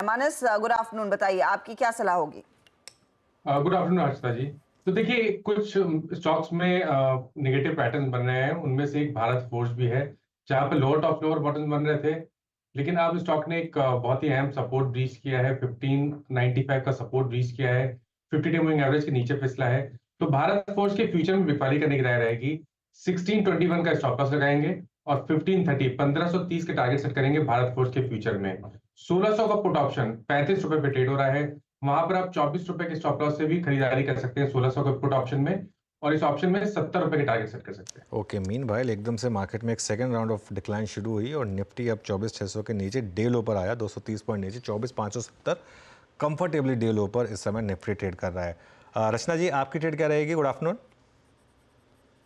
मानस, good afternoon, बताइए आपकी क्या सलाह होगी? गुड आफ्टरनून हर्षिता जी। तो देखिए, कुछ स्टॉक्स में नेगेटिव पैटर्न बन रहे हैं। उनमें से एक भारत फोर्ज भी है, जहां पे लोअर टॉप लोअर बॉटम बन रहे थे, लेकिन अब स्टॉक ने एक बहुत ही अहम सपोर्ट ब्रीच किया है। 1595 का सपोर्ट ब्रीच किया है, 50 डे मूविंग एवरेज के नीचे फिसला है। तो भारत फोर्ज के फ्यूचर में बिकवाली करने की राय रहेगी। 1621 का स्टॉप लॉस लगाएंगे और 1530 1530 के टारगेट सेट करेंगे भारत फोर्ज के फ्यूचर में। 1600 का पुट ऑप्शन 35 रुपए पे ट्रेड हो रहा है, वहां पर आप 24 रुपए के स्टॉप लॉस से भी खरीदारी कर सकते हैं 1600 के पुट ऑप्शन में, और इस ऑप्शन में 70 रुपए के टारगेट सेट कर सकते हैं। ओके, मीनवाइल एकदम से मार्केट में एक सेकंड राउंड ऑफ डिक्लाइन शुरू हुई और निफ्टी अब 24,600 के नीचे डे लो पर आया, 230 पॉइंट नीचे 24,570 कंफर्टेबली डे लो पर इस समय निफ्टी ट्रेड कर रहा है। रचना जी, आपकी ट्रेड क्या रहेगी? Good afternoon.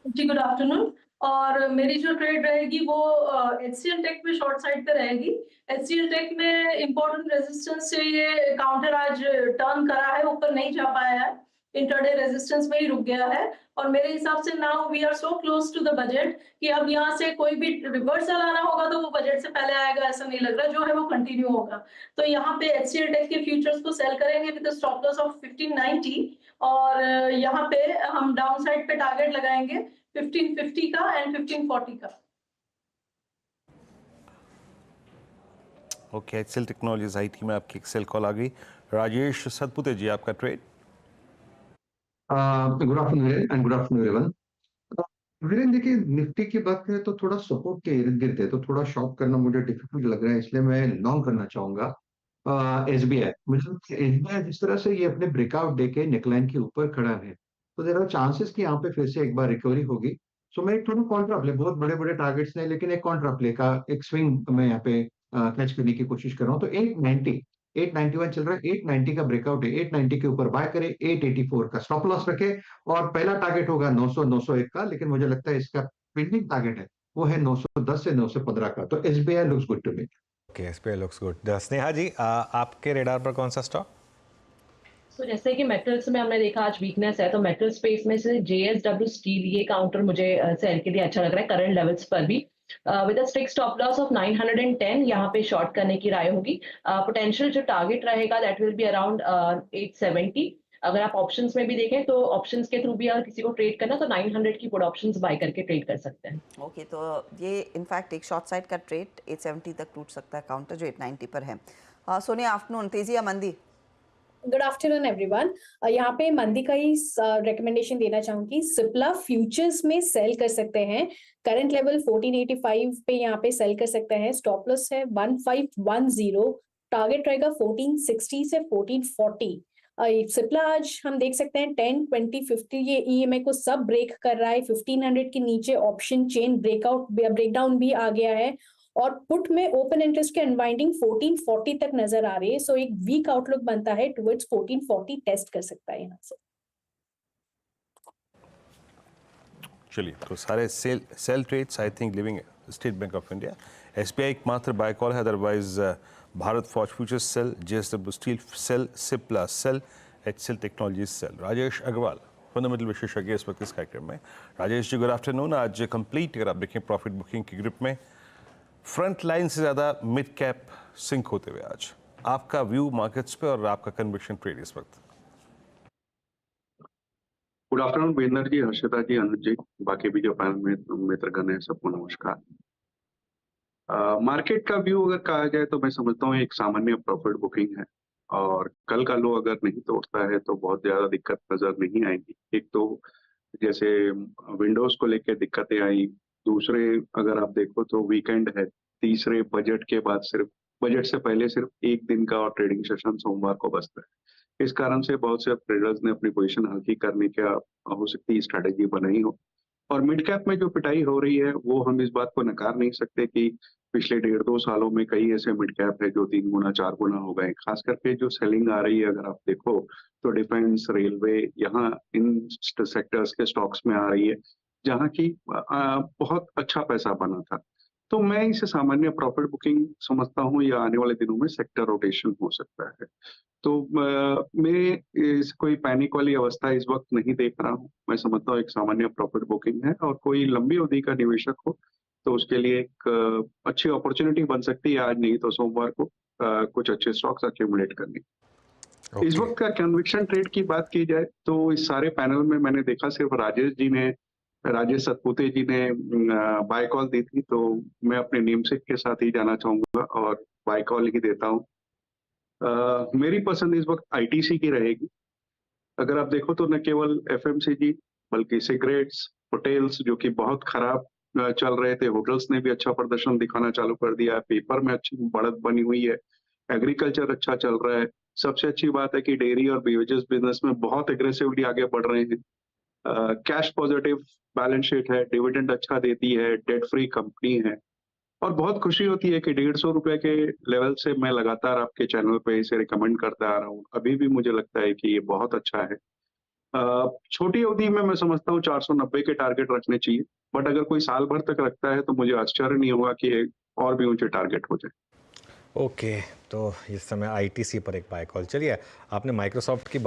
जी गुड आफ्टरनून। और मेरी जो ट्रेड रहेगी वो एचसीएल टेक में शॉर्ट साइड पे रहेगी। एचसीएल टेक में इंपॉर्टेंट रेजिस्टेंस से ये काउंटर आज टर्न करा है, ऊपर नहीं जा पाया है, इंटरडे रेजिस्टेंस में ही रुक गया है। और मेरे हिसाब से now we are so close to the budget कि अब यहाँ से कोई भी रिवर्सल आना होगा तो वो बजट से पहले आएगा, ऐसा नहीं लग रहा। जो है वो कंटिन्यू होगा। तो यहाँ पे एचसीएल टेक के फ्यूचर्स को सेल करेंगे विद स्टॉप लॉस ऑफ 1590 और यहाँ पे हम डाउन साइड पे टारगेट लगाएंगे 1550 का एंड 1540 का। ओके, एक्सेल टेक्नोलॉजीज आई थी में आपकी एक्सेल कॉल आ गई। राजेश सतपुते जी, आपका trade. Good afternoon and good afternoon everyone. Viren, देखिए निफ्टी की बात करें तो थोड़ा सपोर्ट के इर्द गिर्द है, तो थोड़ा शॉर्ट करना मुझे डिफिकल्ट लग रहा है, इसलिए मैं लॉन्ग करना चाहूंगा एसबीआई। मतलब एसबीआई जिस तरह से ये अपने ब्रेकआउट देके नेकलाइन के ऊपर खड़ा है, तो देयर आर चांसेस कि यहाँ पे फिर से एक बार रिकवरी होगी। सो मैं एक थोड़ा कॉन्ट्रा प्ले, बहुत बड़े बड़े टारगेट्स नहीं, लेकिन एक कॉन्ट्रा प्ले का एक स्विंग मैं यहाँ पे कैच करने की कोशिश कर रहा हूँ। तो 891 चल रहा है, 890 का ब्रेकआउट है, 890 के ऊपर बाय करे, 884 का स्टॉप लॉस रखे और पहला टारगेट होगा 900 901 का, लेकिन मुझे लगता है इसका पेंडिंग टारगेट है वो है 910 से 915 का। तो SBI looks good to me. Okay, SBI looks good. Sneha ji, आपके रेडार पर कौन सा स्टॉक? तो जैसे कि मेटल्स में हमने देखा आज वीकनेस है, तो मेटल स्पेस में से जेएसडब्ल्यू स्टील ये काउंटर मुझे सेल के लिए अच्छा लग रहा है करंट लेवल्स पर भी, with a strict stop loss of 910। यहाँ पे शॉर्ट करने की राय होगी। पोटेंशियल जो टारगेट रहेगा दैट विल बी अराउंड 870। अगर आप ऑप्शंस में भी देखें तो ऑप्शंस के थ्रू भी अगर किसी को ट्रेड करना तो 900 की पुट ऑप्शंस बाय करके ट्रेड कर सकते हैं। ओके, तो ये इनफैक्ट एक शॉर्ट साइड का ट्रेड 870 तक टूट सकता है काउंटर जो 890 पर है। सोनिया, आफ्टरनून, तेजी या मंदी? Good afternoon everyone. यहाँ पे मंदी का ही रिकमेंडेशन देना चाहूंगी। सिप्ला फ्यूचर्स में सेल कर सकते हैं, करंट लेवल 1485 पे यहाँ पे सेल कर सकते हैं। स्टॉप लॉस है 1510, टारगेट रहेगा 1460 से 1440। सिप्ला आज हम देख सकते हैं 10, 20, 50 ये ईएमए को सब ब्रेक कर रहा है। 1500 के नीचे ऑप्शन चेन ब्रेकडाउन भी आ गया है और पुट में ओपन इंटरेस्ट के अनवाइंडिंग 1440 तक नजर आ रही है। सो एक वीक आउटलुक बनता है टुवर्ड्स 1440, टेस्ट कर सकता है यहाँ से। चलिए, तो सारे sell trades I think living State Bank of India. SBI एकमात्र बाय कॉल है, otherwise Bharat Forge futures sell, JSW steel sell, Cipla sell, HCL technologies sell. Rajesh Agarwal fundamental विशेषज्ञ इस वक्त इस कार्यक्रम में। Rajesh ji, good afternoon. आज कंप्लीट अगर आप देखें प्रॉफिट बुकिंग के ग्रुप में फ्रंट लाइन से ज़्यादा मिड कैप सिंक होते हुए, आज आपका व्यू मार्केट्स पे और आपका कन्विक्शन ट्रेड इस वक्त? गुड आफ्टरनून वीरेंद्र जी, हर्षिता जी, अनुज जी, बाकी भी जो पैनल में मित्रगण है, सबको नमस्कार। मार्केट का व्यू अगर कहा जाए तो मैं समझता हूँ एक सामान्य प्रॉफिट बुकिंग है और कल का लो अगर नहीं तोड़ता है तो बहुत ज्यादा दिक्कत नजर नहीं आएगी। एक तो जैसे विंडोज को लेकर दिक्कतें आई, दूसरे अगर आप देखो तो वीकेंड है, तीसरे बजट के बाद सिर्फ बजट से पहले सिर्फ एक दिन का और ट्रेडिंग सेशन सोमवार को बचता है। इस कारण से बहुत से ट्रेडर्स ने अपनी पोजीशन हल्की करने का हो सकती है स्ट्रैटेजी बनाई हो। और मिड कैप में जो पिटाई हो रही है वो हम इस बात को नकार नहीं सकते कि पिछले 1.5-2 सालों में कई ऐसे मिड कैप है जो 3 गुना 4 गुना हो गए। खास करके जो सेलिंग आ रही है अगर आप देखो तो डिफेंस, रेलवे, यहाँ इन सेक्टर्स के स्टॉक्स में आ रही है जहाँ की बहुत अच्छा पैसा बना था। तो मैं इसे सामान्य प्रॉफिट बुकिंग समझता हूँ या आने वाले दिनों में सेक्टर रोटेशन हो सकता है। तो मैं कोई पैनिक वाली अवस्था इस वक्त नहीं देख रहा हूँ। मैं समझता हूँ एक सामान्य प्रॉफिट बुकिंग है और कोई लंबी अवधि का निवेशक हो तो उसके लिए एक अच्छी अपॉर्चुनिटी बन सकती है, आज नहीं तो सोमवार को कुछ अच्छे स्टॉक्स अक्यूमुलेट करने। इस ओके वक्त का कन्विक्शन ट्रेड की बात की जाए तो इस सारे पैनल में मैंने देखा सिर्फ राजेश सतपुते जी ने बाय कॉल दी थी, तो मैं अपने नेमसेक के साथ ही जाना चाहूंगा और बाय कॉल ही देता हूँ। मेरी पसंद इस वक्त आईटीसी की रहेगी। अगर आप देखो तो न केवल एफएमसीजी बल्कि सिगरेट्स, होटल्स जो कि बहुत खराब चल रहे थे, होटल्स ने भी अच्छा प्रदर्शन दिखाना चालू कर दिया है, पेपर में अच्छी बढ़त बनी हुई है, एग्रीकल्चर अच्छा चल रहा है। सबसे अच्छी बात है कि डेयरी और बेवरेजेस बिजनेस में बहुत एग्रेसिवली आगे बढ़ रहे हैं। कैश पॉजिटिव बैलेंस शीट है, डिविडेंड अच्छा देती है, डेट फ्री कंपनी है और बहुत खुशी होती है कि 150 रुपए के लेवल से मैं लगातार आपके चैनल पे इसे रिकमेंड करता आ रहा हूँ। अभी भी मुझे लगता है कि ये बहुत अच्छा है। छोटी अवधि में मैं समझता हूँ 490 के टारगेट रखने चाहिए, बट अगर कोई साल भर तक रखता है तो मुझे आश्चर्य नहीं होगा कि ये और भी ऊंचे टारगेट हो जाए। ओके, तो इस समय आईटीसी पर एक बाय कॉल। चलिए, आपने माइक्रोसॉफ्ट की